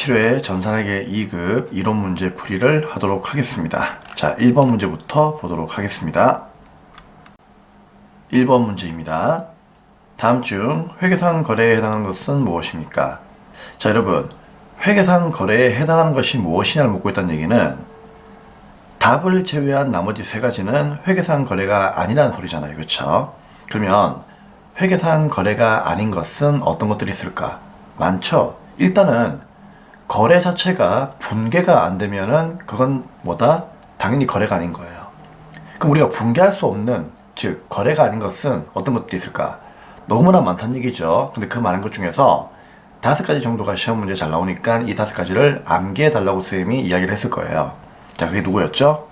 7회 전산회계 2급 이론 문제 풀이를 하도록 하겠습니다. 자, 1번 문제부터 보도록 하겠습니다. 1번 문제입니다. 다음 중 회계상 거래에 해당하는 것은 무엇입니까? 자, 여러분, 회계상 거래에 해당하는 것이 무엇이냐를 묻고 있다는 얘기는 답을 제외한 나머지 세 가지는 회계상 거래가 아니라는 소리잖아요. 그렇죠? 그러면 회계상 거래가 아닌 것은 어떤 것들이 있을까? 많죠? 일단은 거래 자체가 분개가 안 되면은 그건 뭐다? 당연히 거래가 아닌 거예요. 그럼 우리가 분개할 수 없는, 즉 거래가 아닌 것은 어떤 것들이 있을까? 너무나 많다는 얘기죠. 근데 그 많은 것 중에서 5가지 정도가 시험 문제에 잘 나오니까 이 5가지를 암기해 달라고 선생님이 이야기를 했을 거예요. 자, 그게 누구였죠?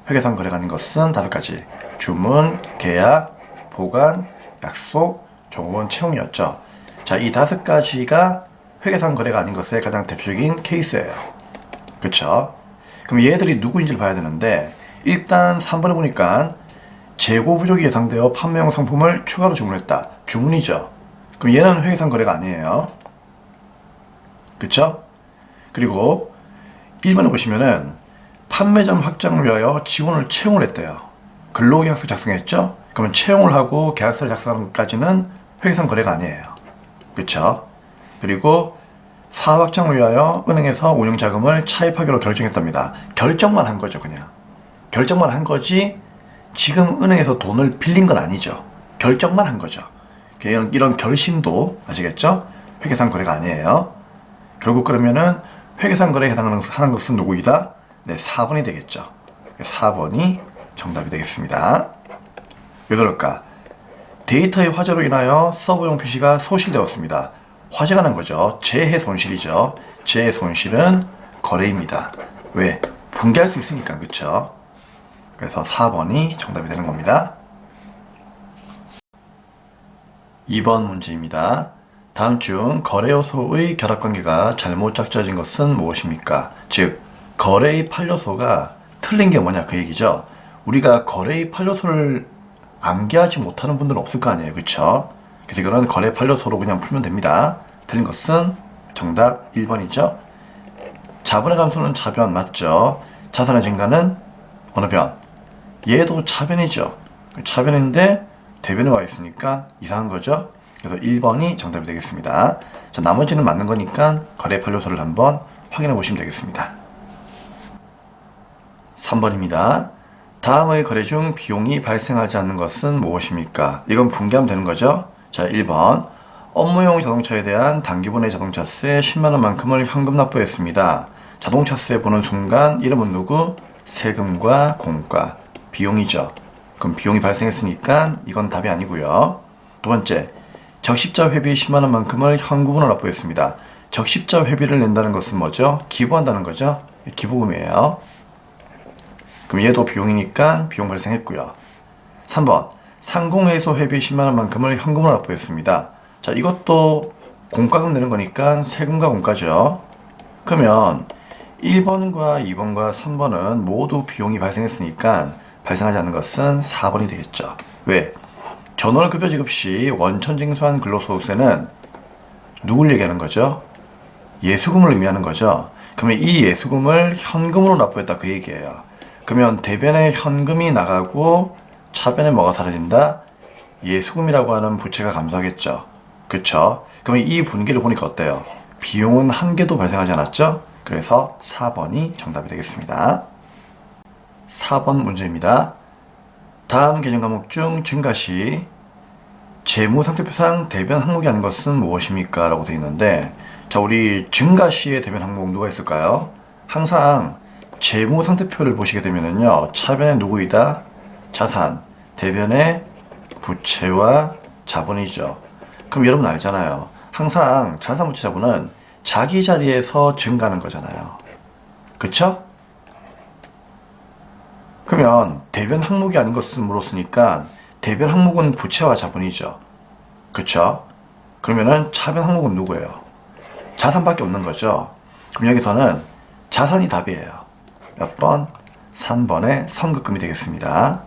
회계상 거래가 아닌 것은 5가지. 주문, 계약, 보관, 약속, 종원, 채용이었죠. 자, 이 5가지가 회계상 거래가 아닌 것의 가장 대표적인 케이스예요. 그쵸? 그럼 얘들이 누구인지를 봐야 되는데, 일단 3번에 보니까 재고 부족이 예상되어 판매용 상품을 추가로 주문했다. 주문이죠. 그럼 얘는 회계상 거래가 아니에요. 그쵸? 그리고 1번에 보시면은 판매점 확장을 위하여 직원을 채용을 했대요. 근로계약서 작성했죠? 그러면 채용을 하고 계약서를 작성하는 것까지는 회계상 거래가 아니에요. 그쵸? 그리고 사업 확장을 위하여 은행에서 운용자금을 차입하기로 결정했답니다. 결정만 한 거죠, 그냥. 결정만 한 거지 지금 은행에서 돈을 빌린 건 아니죠. 결정만 한 거죠. 이런 결심도 아시겠죠? 회계상 거래가 아니에요. 결국 그러면은 회계상 거래에 해당하는 것은 누구이다? 네, 4번이 되겠죠. 4번이 정답이 되겠습니다. 왜 그럴까? 데이터의 화재로 인하여 서버용 PC가 소실되었습니다. 화재가 난 거죠. 재해 손실이죠. 재해 손실은 거래입니다. 왜? 분개할 수 있으니까. 그쵸? 그래서 4번이 정답이 되는 겁니다. 2번 문제입니다. 다음 중 거래 요소의 결합관계가 잘못 작져진 것은 무엇입니까? 즉, 거래의 8요소가 틀린 게 뭐냐 그 얘기죠. 우리가 거래의 8요소를 암기하지 못하는 분들은 없을 거 아니에요. 그쵸? 그래서 이거는 거래 8요소로 그냥 풀면 됩니다. 틀린 것은 정답 1번이죠. 자본의 감소는 차변 맞죠? 자산의 증가는 어느 변? 얘도 차변이죠. 차변인데 대변에 와 있으니까 이상한 거죠. 그래서 1번이 정답이 되겠습니다. 자, 나머지는 맞는 거니까 거래 8요소를 한번 확인해 보시면 되겠습니다. 3번입니다. 다음의 거래 중 비용이 발생하지 않는 것은 무엇입니까? 이건 분개하면 되는 거죠. 자, 1번. 업무용 자동차에 대한 단기분해 자동차세 10만원만큼을 현금 납부했습니다. 자동차세 보는 순간 이름은 누구? 세금과 공과 비용이죠. 그럼 비용이 발생했으니까 이건 답이 아니고요. 두 번째. 적십자 회비 10만원만큼을 현금으로 납부했습니다. 적십자 회비를 낸다는 것은 뭐죠? 기부한다는 거죠. 기부금이에요. 그럼 얘도 비용이니까 비용 발생했고요. 3번. 상공회소 회비 10만원만큼을 현금으로 납부했습니다. 자, 이것도 공과금 내는 거니까 세금과 공과죠. 그러면 1번과 2번과 3번은 모두 비용이 발생했으니까 발생하지 않는 것은 4번이 되겠죠. 왜? 전월급여 지급 시 원천징수한 근로소득세는 누굴 얘기하는 거죠? 예수금을 의미하는 거죠. 그러면 이 예수금을 현금으로 납부했다 그 얘기예요. 그러면 대변에 현금이 나가고 차변에 뭐가 사라진다? 예수금이라고 하는 부채가 감소하겠죠. 그쵸? 그러면 이 분기를 보니까 어때요? 비용은 한 개도 발생하지 않았죠? 그래서 4번이 정답이 되겠습니다. 4번 문제입니다. 다음 개념 과목 중 증가시 재무상태표상 대변 항목이 아닌 것은 무엇입니까? 라고 되어 있는데, 자, 우리 증가시의 대변 항목 누가 있을까요? 항상 재무상태표를 보시게 되면은요, 차변에 누구이다? 자산, 대변에 부채와 자본이죠. 그럼 여러분 알잖아요. 항상 자산, 부채, 자본은 자기 자리에서 증가하는 거잖아요. 그쵸? 그러면 대변 항목이 아닌 것은 물었으니까 대변 항목은 부채와 자본이죠. 그쵸? 그러면은 차변 항목은 누구예요? 자산밖에 없는 거죠. 그럼 여기서는 자산이 답이에요. 몇 번? 3번의 선급금이 되겠습니다.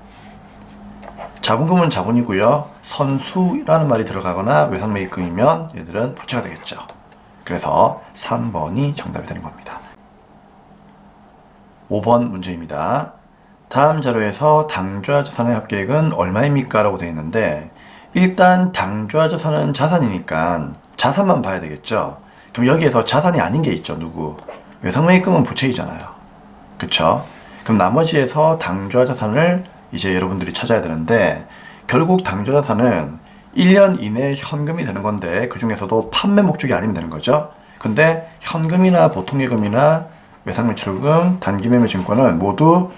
자본금은 자본이고요. 선수라는 말이 들어가거나 외상매입금이면 얘들은 부채가 되겠죠. 그래서 3번이 정답이 되는 겁니다. 5번 문제입니다. 다음 자료에서 당좌 자산의 합계액은 얼마입니까? 라고 되어 있는데 일단 당좌 자산은 자산이니까 자산만 봐야 되겠죠. 그럼 여기에서 자산이 아닌 게 있죠. 누구? 외상매입금은 부채이잖아요. 그쵸? 그럼 나머지에서 당좌 자산을 이제 여러분들이 찾아야 되는데 결국 당좌 자산은 1년 이내 현금이 되는 건데 그 중에서도 판매 목적이 아니면 되는 거죠. 근데 현금이나 보통예금이나 외상매출금, 단기매매증권은 모두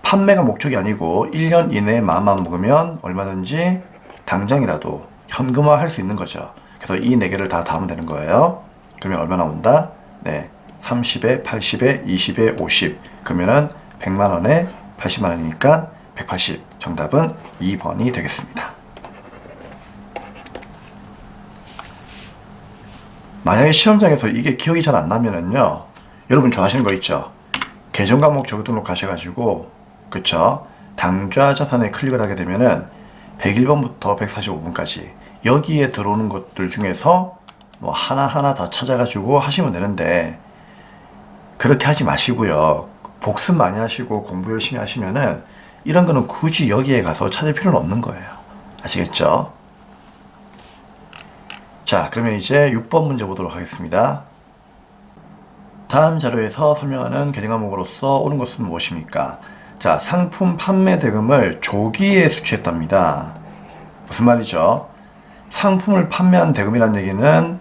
판매가 목적이 아니고 1년 이내에 마음만 먹으면 얼마든지 당장이라도 현금화 할 수 있는 거죠. 그래서 이 4개를 다 더하면 되는 거예요. 그러면 얼마 나온다? 네, 30에 80에 20에 50 그러면은 100만원에 80만원이니까 180 정답은 2번이 되겠습니다. 만약에 시험장에서 이게 기억이 잘 안 나면은요 여러분 좋아하시는 거 있죠? 계정 과목 적용 등록 가셔가지고 그쵸? 당좌 자산에 클릭을 하게 되면은 101번부터 145번까지 여기에 들어오는 것들 중에서 뭐 하나하나 다 찾아가지고 하시면 되는데 그렇게 하지 마시고요. 복습 많이 하시고 공부 열심히 하시면은 이런 거는 굳이 여기에 가서 찾을 필요는 없는 거예요. 아시겠죠? 자, 그러면 이제 6번 문제 보도록 하겠습니다. 다음 자료에서 설명하는 계정 과목으로서 옳은 것은 무엇입니까? 자, 상품 판매 대금을 조기에 수취했답니다. 무슨 말이죠? 상품을 판매한 대금이란 얘기는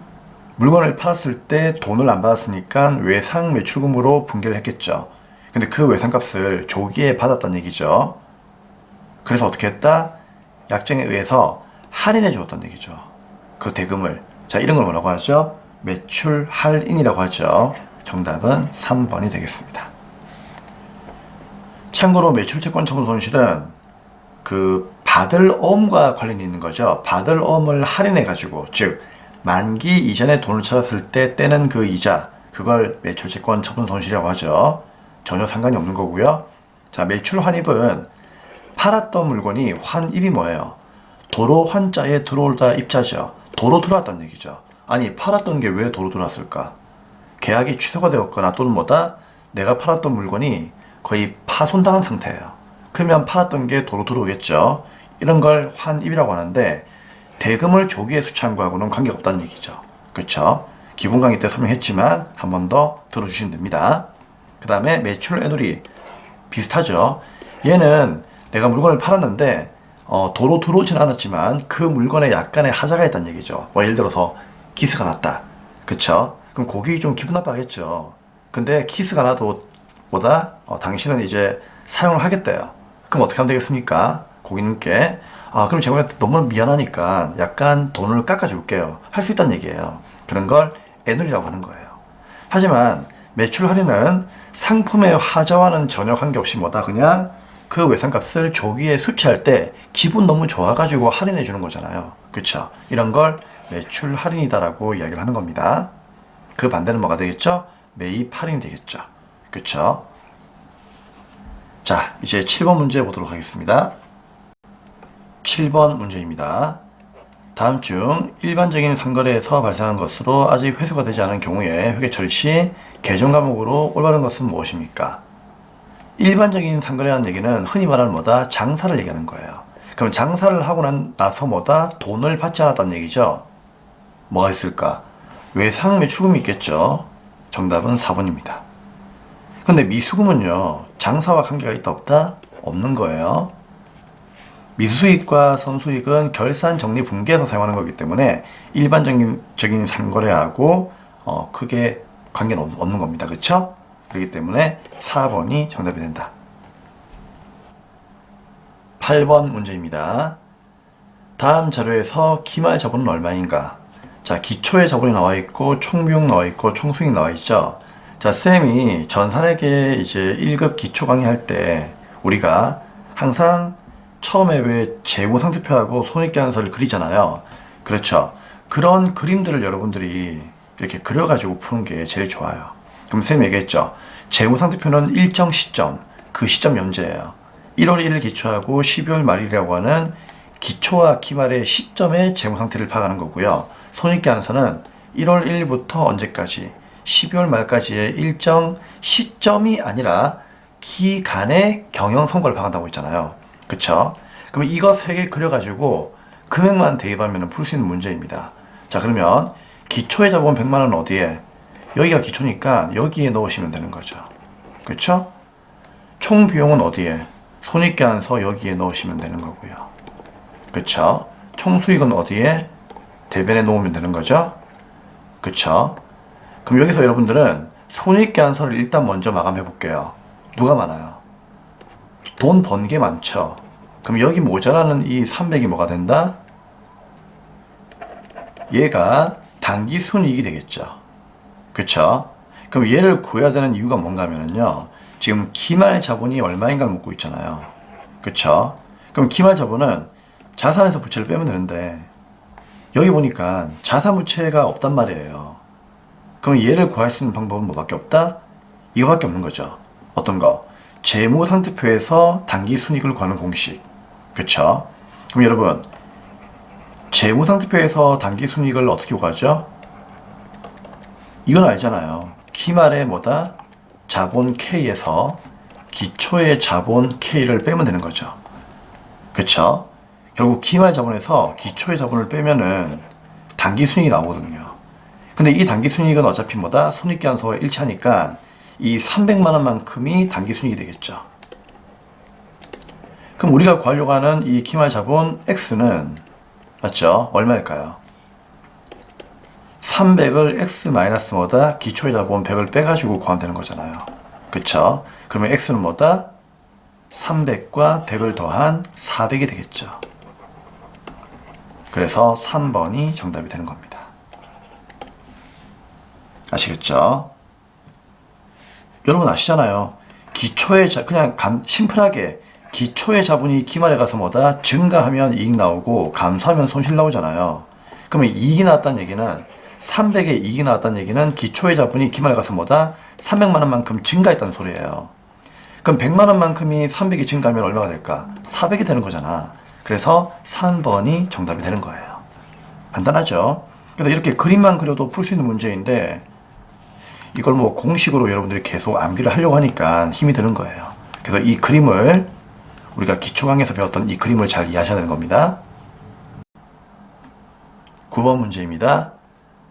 물건을 팔았을 때 돈을 안 받았으니까 외상 매출금으로 분개를 했겠죠. 근데 그 외상값을 조기에 받았다는 얘기죠. 그래서 어떻게 했다? 약정에 의해서 할인해 주었다는 얘기죠. 그 대금을. 자, 이런 걸 뭐라고 하죠? 매출 할인이라고 하죠. 정답은 3번이 되겠습니다. 참고로 매출채권 처분 손실은 그 받을 어음과 관련이 있는 거죠. 받을 어음을 할인해 가지고 즉 만기 이전에 돈을 찾았을 때 떼는 그 이자 그걸 매출채권 처분 손실이라고 하죠. 전혀 상관이 없는 거고요. 자, 매출 환입은 팔았던 물건이 환입이 뭐예요? 도로 환자에 들어오다 입자죠. 도로 들어왔다는 얘기죠. 아니 팔았던 게 왜 도로 들어왔을까? 계약이 취소가 되었거나 또는 뭐다? 내가 팔았던 물건이 거의 파손당한 상태예요. 그러면 팔았던 게 도로 들어오겠죠. 이런 걸 환입이라고 하는데 대금을 조기에 수취한 거하고는 관계가 없다는 얘기죠. 그렇죠? 기본 강의 때 설명했지만 한 번 더 들어주시면 됩니다. 그 다음에 매출 애누리 비슷하죠. 얘는 내가 물건을 팔았는데 도로 들어오진 않았지만 그 물건에 약간의 하자가 있다는 얘기죠. 뭐 예를 들어서 키스가 났다. 그쵸? 그럼 고객이 좀 기분 나빠하겠죠. 근데 키스가 나도 보다 당신은 이제 사용을 하겠대요. 그럼 어떻게 하면 되겠습니까? 고객님께 그럼 제가 너무 미안하니까 약간 돈을 깎아줄게요. 할 수 있다는 얘기예요. 그런 걸 애누리라고 하는 거예요. 하지만 매출 할인은 상품의 하자와는 전혀 관계없이 뭐다 그냥 그 외상값을 조기에 수취할 때 기분 너무 좋아가지고 할인해 주는 거잖아요. 그쵸? 이런 걸 매출 할인이다라고 이야기를 하는 겁니다. 그 반대는 뭐가 되겠죠? 매입 할인이 되겠죠. 그쵸? 자, 이제 7번 문제 보도록 하겠습니다. 7번 문제입니다. 다음 중 일반적인 상거래에서 발생한 것으로 아직 회수가 되지 않은 경우에 회계 처리 시 계정 과목으로 올바른 것은 무엇입니까? 일반적인 상거래라는 얘기는 흔히 말하는 뭐다? 장사를 얘기하는 거예요. 그럼 장사를 하고 나서 뭐다? 돈을 받지 않았다는 얘기죠. 뭐가 있을까? 외상 매출금이 있겠죠. 정답은 4번입니다. 근데 미수금은요, 장사와 관계가 있다 없다? 없는 거예요. 미수수익과 선수익은 결산 정리 분기에서 사용하는 거기 때문에 일반적인 상거래하고 크게 관계는 없는 겁니다. 그쵸? 그렇기 때문에 4번이 정답이 된다. 8번 문제입니다. 다음 자료에서 기말 자본은 얼마인가? 자, 기초의 자본이 나와 있고 총비용 나와 있고 총수익 나와 있죠. 자, 쌤이 전산회계 이제 1급 기초 강의할 때 우리가 항상 처음에 왜 재무상태표하고 손익계산서를 그리잖아요. 그렇죠. 그런 그림들을 여러분들이 이렇게 그려가지고 푸는 게 제일 좋아요. 그럼 쌤이 얘기했죠. 재무상태표는 일정 시점, 그 시점 연재예요. 1월 1일 기초하고 12월 말이라고 하는 기초와 기말의 시점의 재무상태를 파악하는 거고요. 손익계산서는 1월 1일부터 언제까지? 12월 말까지의 일정 시점이 아니라 기간의 경영 성과를 파악한다고 했잖아요. 그쵸? 그럼 이거 3개 그려가지고 금액만 대입하면 풀 수 있는 문제입니다. 자, 그러면 기초의 자본 100만원 어디에? 여기가 기초니까 여기에 넣으시면 되는 거죠. 그쵸? 총 비용은 어디에? 손익계산서 여기에 넣으시면 되는 거고요. 그쵸? 총 수익은 어디에? 대변에 놓으면 되는 거죠. 그쵸? 그럼 여기서 여러분들은 손익계산서를 일단 먼저 마감해 볼게요. 누가 많아요? 돈 번 게 많죠. 그럼 여기 모자라는 이 300이 뭐가 된다? 얘가 당기 순이익이 되겠죠. 그쵸? 그럼 얘를 구해야 되는 이유가 뭔가 하면요, 지금 기말 자본이 얼마인가를 묻고 있잖아요. 그쵸? 그럼 기말 자본은 자산에서 부채를 빼면 되는데 여기 보니까 자산 부채가 없단 말이에요. 그럼 얘를 구할 수 있는 방법은 뭐밖에 없다? 이거밖에 없는 거죠. 어떤 거? 재무상태표에서 당기순이익을 구하는 공식. 그쵸? 그럼 여러분, 재무상태표에서 당기순이익을 어떻게 구하죠? 이건 알잖아요. 기말에 뭐다? 자본 K에서 기초의 자본 K를 빼면 되는 거죠. 그쵸? 결국 기말 자본에서 기초의 자본을 빼면은 당기순이익이 나오거든요. 근데 이 당기순이익은 어차피 뭐다? 손익계산서와 일치하니까 이 300만원만큼이 당기순이익이 되겠죠. 그럼 우리가 구하려고 하는 이 기말 자본 X는 맞죠? 얼마일까요? 300을 X 마이너스 뭐다? 기초의 자본 100을 빼가지고 구하면 되는 거잖아요. 그쵸? 그러면 X는 뭐다? 300과 100을 더한 400이 되겠죠. 그래서 3번이 정답이 되는 겁니다. 아시겠죠? 여러분 아시잖아요. 그냥 심플하게 기초의 자본이 기말에 가서 뭐다? 증가하면 이익 나오고 감소하면 손실 나오잖아요. 그러면 이익이 나왔다는 얘기는 300에 이익이 나왔다는 얘기는 기초의 자본이 기말에 가서 뭐다? 300만원만큼 증가했다는 소리예요. 그럼 100만원만큼이 300이 증가하면 얼마가 될까? 400이 되는 거잖아. 그래서 3번이 정답이 되는 거예요. 간단하죠? 그래서 이렇게 그림만 그려도 풀 수 있는 문제인데 이걸 뭐 공식으로 여러분들이 계속 암기를 하려고 하니까 힘이 드는 거예요. 그래서 이 그림을 우리가 기초 강의에서 배웠던 이 그림을 잘 이해하셔야 되는 겁니다. 9번 문제입니다.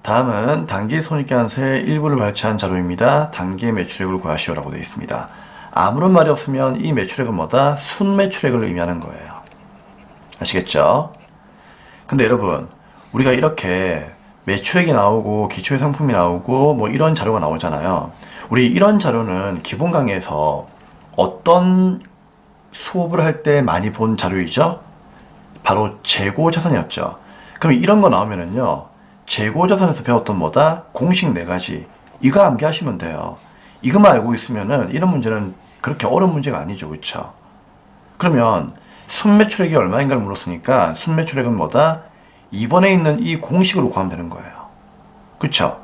다음은 단기 손익계산서의 일부를 발췌한 자료입니다. 단기 매출액을 구하시오라고 되어 있습니다. 아무런 말이 없으면 이 매출액은 뭐다? 순매출액을 의미하는 거예요. 아시겠죠? 근데 여러분, 우리가 이렇게 매출액이 나오고 기초의 상품이 나오고 뭐 이런 자료가 나오잖아요. 우리 이런 자료는 기본 강의에서 어떤 수업을 할 때 많이 본 자료이죠? 바로 재고자산이었죠. 그럼 이런 거 나오면은요, 재고자산에서 배웠던 뭐다? 공식 4가지. 이거 암기하시면 돼요. 이것만 알고 있으면은 이런 문제는 그렇게 어려운 문제가 아니죠. 그쵸? 그러면 순매출액이 얼마인가를 물었으니까 순매출액은 뭐다? 이번에 있는 이 공식으로 구하면 되는 거예요. 그쵸?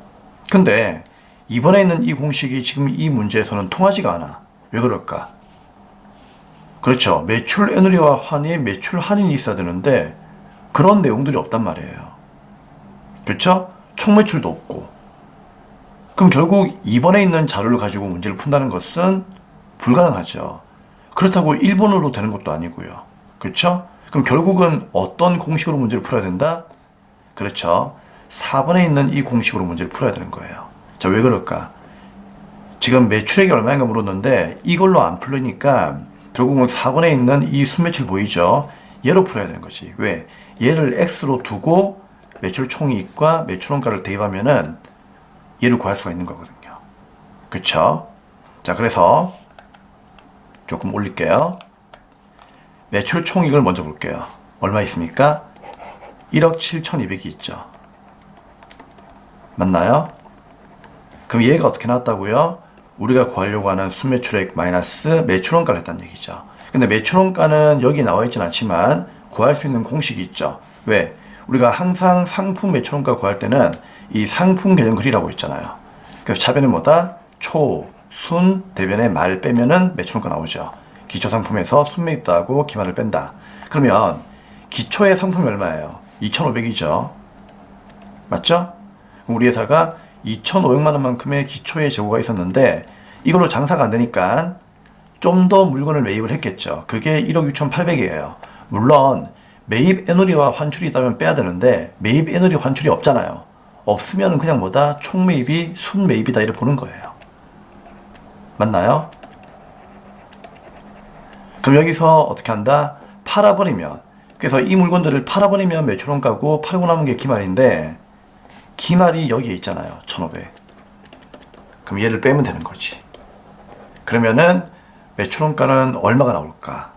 근데 이번에 있는 이 공식이 지금 이 문제에서는 통하지가 않아. 왜 그럴까? 그렇죠. 매출 애누리와 환이 매출 할인이 있어야 되는데 그런 내용들이 없단 말이에요. 그렇죠? 총매출도 없고. 그럼 결국 이번에 있는 자료를 가지고 문제를 푼다는 것은 불가능하죠. 그렇다고 1번으로 되는 것도 아니고요. 그렇죠? 그럼 결국은 어떤 공식으로 문제를 풀어야 된다? 그렇죠. 4번에 있는 이 공식으로 문제를 풀어야 되는 거예요. 자, 왜 그럴까? 지금 매출액이 얼마인가 물었는데 이걸로 안 풀리니까 결국은 4번에 있는 이 순매출 보이죠? 얘로 풀어야 되는 거지. 왜? 얘를 X로 두고 매출 총이익과 매출원가를 대입하면은 얘를 구할 수가 있는 거거든요. 그쵸? 자, 그래서 조금 올릴게요. 매출 총이익을 먼저 볼게요. 얼마 있습니까? 1억 7,200이 있죠. 맞나요? 그럼 얘가 어떻게 나왔다고요? 우리가 구하려고 하는 순매출액 마이너스 매출원가를 했다는 얘기죠. 근데 매출원가는 여기 나와 있진 않지만 구할 수 있는 공식이 있죠. 왜? 우리가 항상 상품 매출원가 구할 때는 이 상품 개념 그리라고 있잖아요. 그래서 차변에 뭐다? 초, 순, 대변에 말 빼면은 매출원가 나오죠. 기초 상품에서 순매입 더하고 기말을 뺀다. 그러면 기초의 상품이 얼마예요? 2,500이죠. 맞죠? 그럼 우리 회사가 2,500만 원만큼의 기초의 재고가 있었는데 이걸로 장사가 안 되니까 좀 더 물건을 매입을 했겠죠. 그게 1억 6,800이에요. 물론 매입 애누리와 환출이 있다면 빼야 되는데 매입 애누리 환출이 없잖아요. 없으면 그냥 뭐다? 총 매입이 순 매입이다 이렇게 보는 거예요. 맞나요? 그럼 여기서 어떻게 한다? 팔아버리면, 그래서 이 물건들을 팔아버리면 매출원가고 팔고 남은 게 기말인데 기말이 여기에 있잖아요. 1,500. 그럼 얘를 빼면 되는 거지. 그러면은 매출원가는 얼마가 나올까?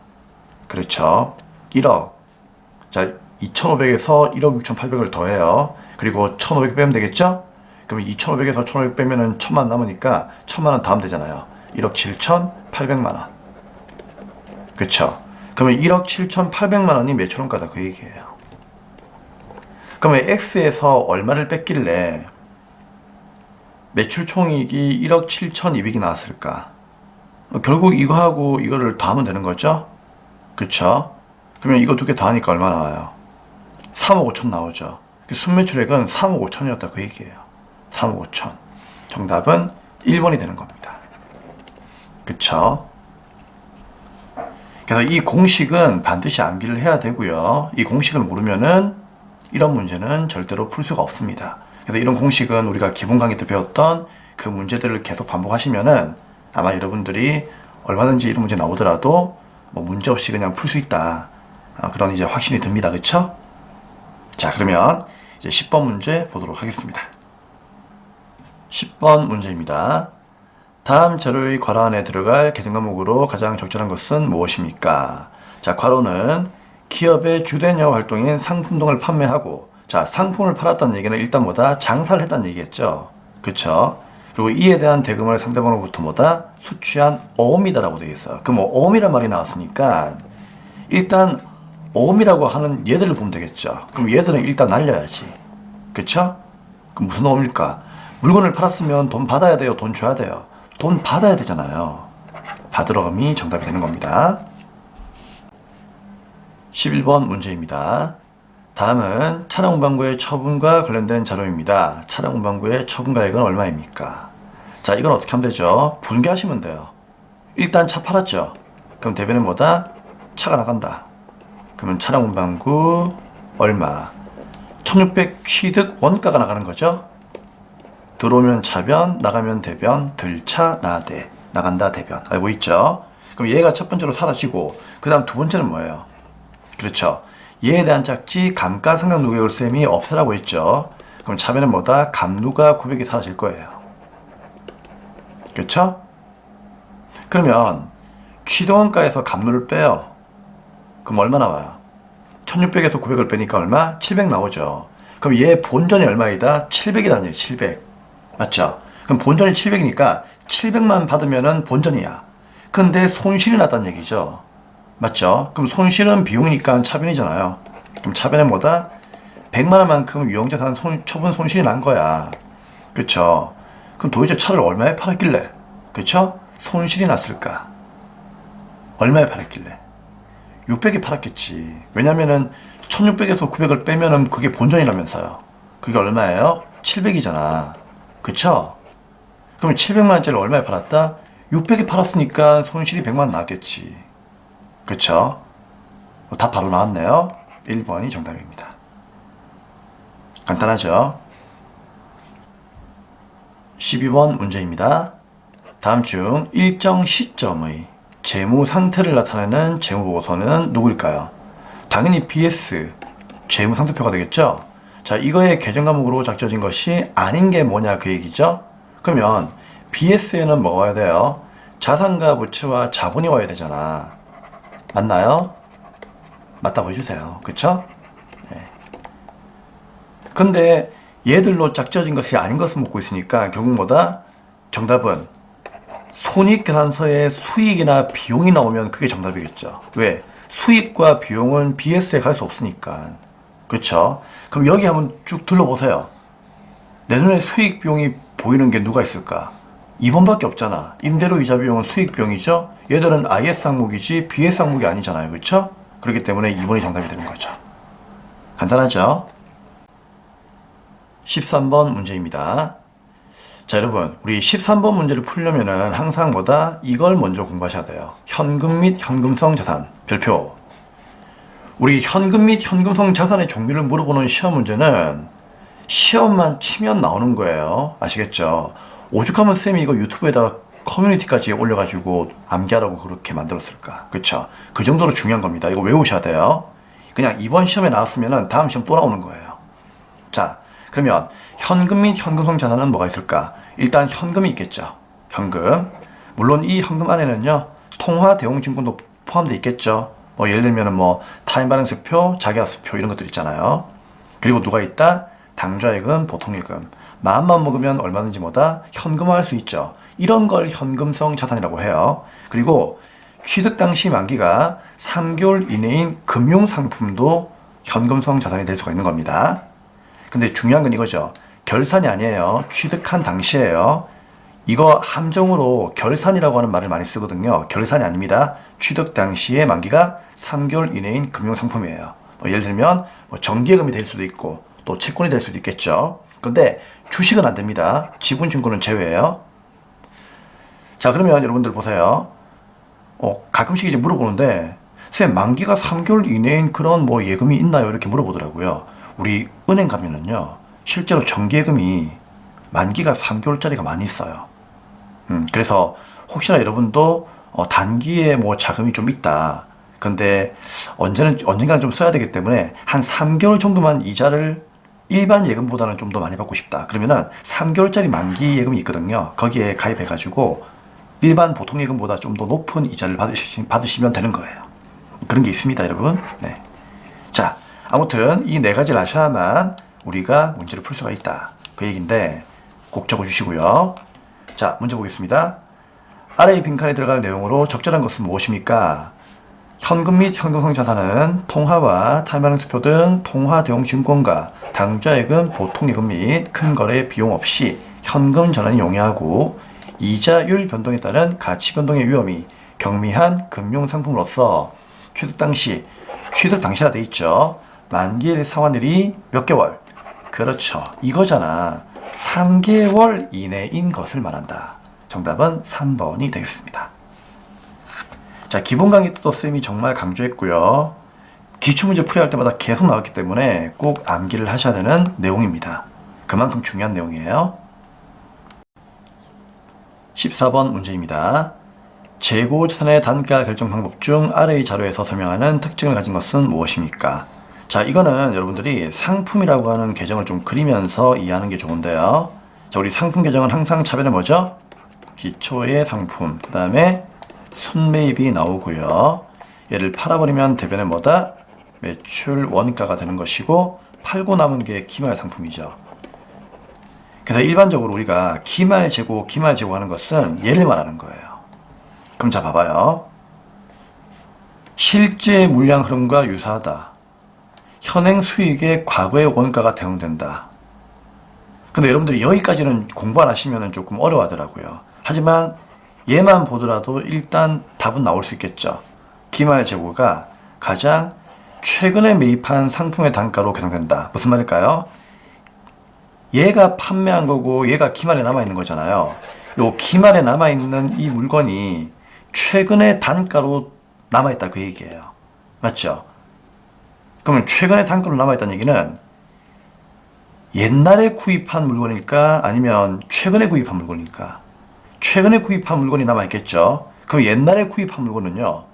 그렇죠. 1억. 자, 2,500에서 1억 6,800을 더해요. 그리고 1,500 빼면 되겠죠? 그럼 2,500에서 1,500 빼면은 1,000만 남으니까 1,000만 원 다음 되잖아요. 1억 7,800만 원. 그쵸? 그러면 1억 7,800만 원이 매출원가다 그 얘기예요. 그러면 X에서 얼마를 뺐길래 매출 총이익이 1억 7,200이 나왔을까? 결국 이거하고 이거를 더하면 되는 거죠? 그쵸? 그러면 이거 두 개 더하니까 얼마 나와요? 3억 5천 나오죠. 순매출액은 3억 5천이었다 그 얘기예요. 3억 5천. 정답은 1번이 되는 겁니다. 그쵸? 그래서 이 공식은 반드시 암기를 해야 되고요. 이 공식을 모르면은 이런 문제는 절대로 풀 수가 없습니다. 그래서 이런 공식은 우리가 기본 강의 때 배웠던 그 문제들을 계속 반복하시면은 아마 여러분들이 얼마든지 이런 문제 나오더라도 뭐 문제 없이 그냥 풀 수 있다. 그런 이제 확신이 듭니다. 그쵸? 자, 그러면 이제 10번 문제 보도록 하겠습니다. 10번 문제입니다. 다음 자료의 괄호 안에 들어갈 계정 과목으로 가장 적절한 것은 무엇입니까? 자, 괄호는 기업의 주된 영업 활동인 상품 등을 판매하고, 자, 상품을 팔았다는 얘기는 일단 뭐다? 장사를 했다는 얘기겠죠. 그쵸? 그리고 이에 대한 대금을 상대방으로부터 뭐다? 수취한 어음이다라고 되어 있어요. 그럼 뭐 어음이란 말이 나왔으니까 일단 어음이라고 하는 얘들을 보면 되겠죠. 그럼 얘들은 일단 날려야지. 그쵸? 그럼 무슨 어음일까? 물건을 팔았으면 돈 받아야 돼요? 돈 줘야 돼요? 돈 받아야 되잖아요. 받으러 감이 정답이 되는 겁니다. 11번 문제입니다. 다음은 차량 운반구의 처분과 관련된 자료입니다. 차량 운반구의 처분가액은 얼마입니까? 자, 이건 어떻게 하면 되죠? 분개하시면 돼요. 일단 차 팔았죠? 그럼 대변은 뭐다? 차가 나간다. 그러면 차량 운반구 얼마? 1600 취득 원가가 나가는 거죠? 들어오면 차변, 나가면 대변, 들차, 나대. 나간다, 대변. 알고 있죠? 그럼 얘가 첫 번째로 사라지고, 그 다음 두 번째는 뭐예요? 그렇죠. 얘에 대한 짝지 감가상각 누계월세임이 없애라고 했죠. 그럼 차변은 뭐다? 감누가 900이 사라질 거예요. 그렇죠? 그러면 취득원가에서 감누를 빼요. 그럼 얼마 나와요? 1600에서 900을 빼니까 얼마? 700 나오죠. 그럼 얘 본전이 얼마이다? 700이라는 얘기, 700. 맞죠? 그럼 본전이 700이니까 700만 받으면은 본전이야. 근데 손실이 났다는 얘기죠. 맞죠? 그럼 손실은 비용이니까 차변이잖아요. 그럼 차변은 뭐다? 100만 원만큼 유형자산 처분 손실이 난 거야. 그쵸? 그럼 도대체 차를 얼마에 팔았길래? 그쵸? 손실이 났을까? 얼마에 팔았길래? 600에 팔았겠지. 왜냐면은 1600에서 900을 빼면은 그게 본전이라면서요. 그게 얼마예요? 700이잖아. 그쵸? 그럼 700만원짜리 얼마에 팔았다? 600에 팔았으니까 손실이 100만원 나왔겠지. 그쵸? 답 바로 나왔네요. 1번이 정답입니다. 간단하죠? 12번 문제입니다. 다음 중 일정 시점의 재무 상태를 나타내는 재무보고서는 누구일까요? 당연히 BS, 재무상태표가 되겠죠? 자, 이거의 계정 과목으로 작져진 것이 아닌 게 뭐냐 그 얘기죠? 그러면 BS에는 뭐가 와야 돼요? 자산과 부채와 자본이 와야 되잖아. 맞나요? 맞다고 해주세요. 그쵸? 네. 근데 얘들로 짝지어진 것이 아닌 것을 묻고 있으니까 결국 뭐다? 정답은 손익계산서에 수익이나 비용이 나오면 그게 정답이겠죠. 왜? 수익과 비용은 BS에 갈 수 없으니까. 그쵸? 그럼 여기 한번 쭉 둘러보세요. 내 눈에 수익 비용이 보이는 게 누가 있을까? 2번밖에 없잖아. 임대료 이자 비용은 수익 비용이죠. 얘들은 IS 항목이지 BS 항목이 아니잖아요. 그렇죠? 그렇기 때문에 2번이 정답이 되는 거죠. 간단하죠? 13번 문제입니다. 자, 여러분, 우리 13번 문제를 풀려면은 항상 뭐다? 이걸 먼저 공부하셔야 돼요. 현금 및 현금성 자산, 별표. 우리 현금 및 현금성 자산의 종류를 물어보는 시험 문제는 시험만 치면 나오는 거예요. 아시겠죠? 오죽하면 쌤이 이거 유튜브에다가 커뮤니티까지 올려가지고 암기하라고 그렇게 만들었을까? 그쵸? 그 정도로 중요한 겁니다. 이거 외우셔야 돼요. 그냥 이번 시험에 나왔으면 다음 시험 또 나오는 거예요. 자, 그러면 현금 및 현금성 자산은 뭐가 있을까? 일단 현금이 있겠죠. 현금. 물론 이 현금 안에는요, 통화 대용증권도 포함되어 있겠죠. 뭐 예를 들면 뭐 타임밸런스표, 자기와수표 이런 것들 있잖아요. 그리고 누가 있다? 당좌예금, 보통예금. 마음만 먹으면 얼마든지 뭐다? 현금화할 수 있죠. 이런 걸 현금성 자산이라고 해요. 그리고 취득 당시 만기가 3개월 이내인 금융상품도 현금성 자산이 될 수가 있는 겁니다. 근데 중요한 건 이거죠. 결산이 아니에요. 취득한 당시에요. 이거 함정으로 결산이라고 하는 말을 많이 쓰거든요. 결산이 아닙니다. 취득 당시의 만기가 3개월 이내인 금융상품이에요. 뭐 예를 들면 뭐 정기예금이 될 수도 있고 또 채권이 될 수도 있겠죠. 근데 주식은 안 됩니다. 지분증권은 제외예요. 자, 그러면 여러분들 보세요. 가끔씩 이제 물어보는데 선생님 만기가 3개월 이내인 그런 뭐 예금이 있나요? 이렇게 물어보더라고요. 우리 은행 가면은요, 실제로 정기예금이 만기가 3개월짜리가 많이 있어요. 그래서 혹시나 여러분도 단기에 뭐 자금이 좀 있다. 근데 언젠가는 좀 써야 되기 때문에 한 3개월 정도만 이자를 일반 예금보다는 좀 더 많이 받고 싶다. 그러면은 3개월짜리 만기 예금이 있거든요. 거기에 가입해가지고 일반 보통 예금보다 좀 더 높은 이자를 받으시면 되는 거예요. 그런 게 있습니다, 여러분. 네. 자, 아무튼 이 네 가지를 아셔야만 우리가 문제를 풀 수가 있다. 그 얘기인데 꼭 적어주시고요. 자, 문제 보겠습니다. 아래의 빈칸에 들어갈 내용으로 적절한 것은 무엇입니까? 현금 및 현금성 자산은 통화와 타임밸런스표 등 통화 대용 증권과 당좌예금, 보통예금 및 큰 거래 비용 없이 현금 전환이 용이하고 이자율 변동에 따른 가치 변동의 위험이 경미한 금융상품으로서 취득 당시라 돼 있죠. 만기일 상환일이 몇 개월? 그렇죠. 이거잖아. 3개월 이내인 것을 말한다. 정답은 3번이 되겠습니다. 자, 기본 강의 때도 쌤이 정말 강조했고요. 기출문제 풀이할 때마다 계속 나왔기 때문에 꼭 암기를 하셔야 되는 내용입니다. 그만큼 중요한 내용이에요. 14번 문제입니다. 재고 자산의 단가 결정 방법 중 아래의 자료에서 설명하는 특징을 가진 것은 무엇입니까? 자, 이거는 여러분들이 상품이라고 하는 계정을 좀 그리면서 이해하는 게 좋은데요. 자, 우리 상품 계정은 항상 차별은 뭐죠? 기초의 상품, 그 다음에 순매입이 나오고요. 얘를 팔아버리면 대변은 뭐다? 매출 원가가 되는 것이고 팔고 남은 게 기말 상품이죠. 그래서 일반적으로 우리가 기말 재고 하는 것은 얘를 말하는 거예요. 그럼 자, 봐봐요. 실제 물량 흐름과 유사하다. 현행 수익의 과거의 원가가 대응된다. 근데 여러분들이 여기까지는 공부 안 하시면 조금 어려워하더라고요. 하지만 얘만 보더라도 일단 답은 나올 수 있겠죠. 기말 재고가 가장 최근에 매입한 상품의 단가로 계산된다. 무슨 말일까요? 얘가 판매한 거고 얘가 기말에 남아있는 거잖아요. 요 기말에 남아있는 이 물건이 최근의 단가로 남아있다 그 얘기예요. 맞죠? 그러면 최근의 단가로 남아있다는 얘기는 옛날에 구입한 물건일까 아니면 최근에 구입한 물건일까? 최근에 구입한 물건이 남아있겠죠. 그럼 옛날에 구입한 물건은요,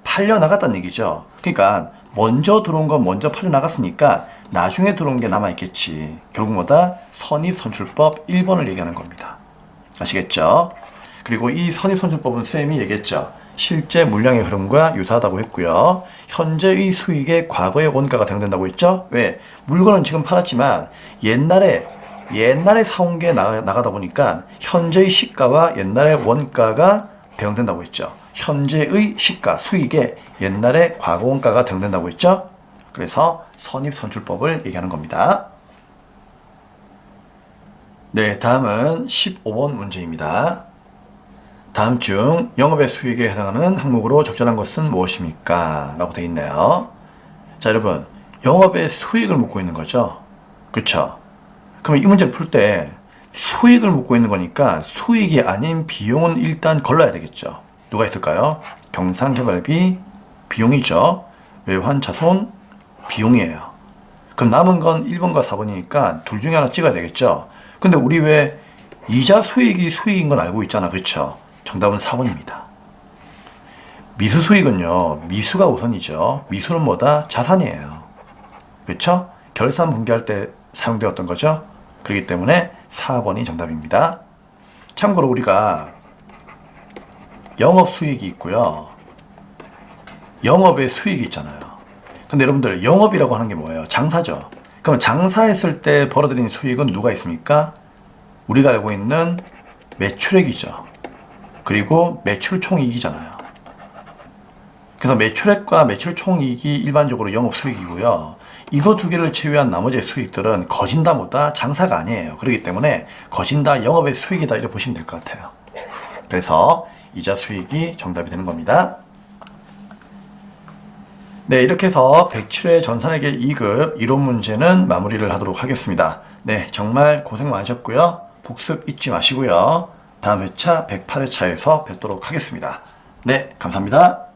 팔려나갔다는 얘기죠. 그러니까 먼저 들어온 건 먼저 팔려나갔으니까 나중에 들어온 게 남아있겠지. 결국 뭐다? 선입선출법 1번을 얘기하는 겁니다. 아시겠죠? 그리고 이 선입선출법은 쌤이 얘기했죠. 실제 물량의 흐름과 유사하다고 했고요. 현재의 수익의 과거의 원가가 대응된다고 했죠. 왜? 물건은 지금 팔았지만 옛날에 사온 게 나가다 보니까 현재의 시가와 옛날의 원가가 대응된다고 했죠. 현재의 시가, 수익에 옛날의 과거 원가가 대응된다고 했죠. 그래서 선입선출법을 얘기하는 겁니다. 네, 다음은 15번 문제입니다. 다음 중 영업의 수익에 해당하는 항목으로 적절한 것은 무엇입니까? 라고 되어 있네요. 자, 여러분, 영업의 수익을 묻고 있는 거죠. 그쵸? 그러면 이 문제를 풀 때 수익을 묻고 있는 거니까 수익이 아닌 비용은 일단 걸러야 되겠죠. 누가 있을까요? 경상개발비 비용이죠. 외환자손 비용이에요. 그럼 남은 건 1번과 4번이니까 둘 중에 하나 찍어야 되겠죠. 근데 우리 왜 이자 수익이 수익인 건 알고 있잖아. 그렇죠? 정답은 4번입니다. 미수 수익은요, 미수가 우선이죠. 미수는 뭐다? 자산이에요. 그렇죠? 결산 분기할 때 사용되었던 거죠. 그렇기 때문에 4번이 정답입니다. 참고로 우리가 영업 수익이 있고요. 영업의 수익이 있잖아요. 근데 여러분들 영업이라고 하는 게 뭐예요? 장사죠. 그럼 장사했을 때 벌어들인 수익은 누가 있습니까? 우리가 알고 있는 매출액이죠. 그리고 매출 총이익이잖아요. 그래서 매출액과 매출 총이익이 일반적으로 영업 수익이고요. 이거 두 개를 제외한 나머지 수익들은 거진다 뭐다? 장사가 아니에요. 그렇기 때문에 거진다 영업의 수익이다 이렇게 보시면 될 것 같아요. 그래서 이자 수익이 정답이 되는 겁니다. 네, 이렇게 해서 107회 전산회계 2급 이론 문제는 마무리를 하도록 하겠습니다. 네, 정말 고생 많으셨고요. 복습 잊지 마시고요. 다음 회차 108회차에서 뵙도록 하겠습니다. 네, 감사합니다.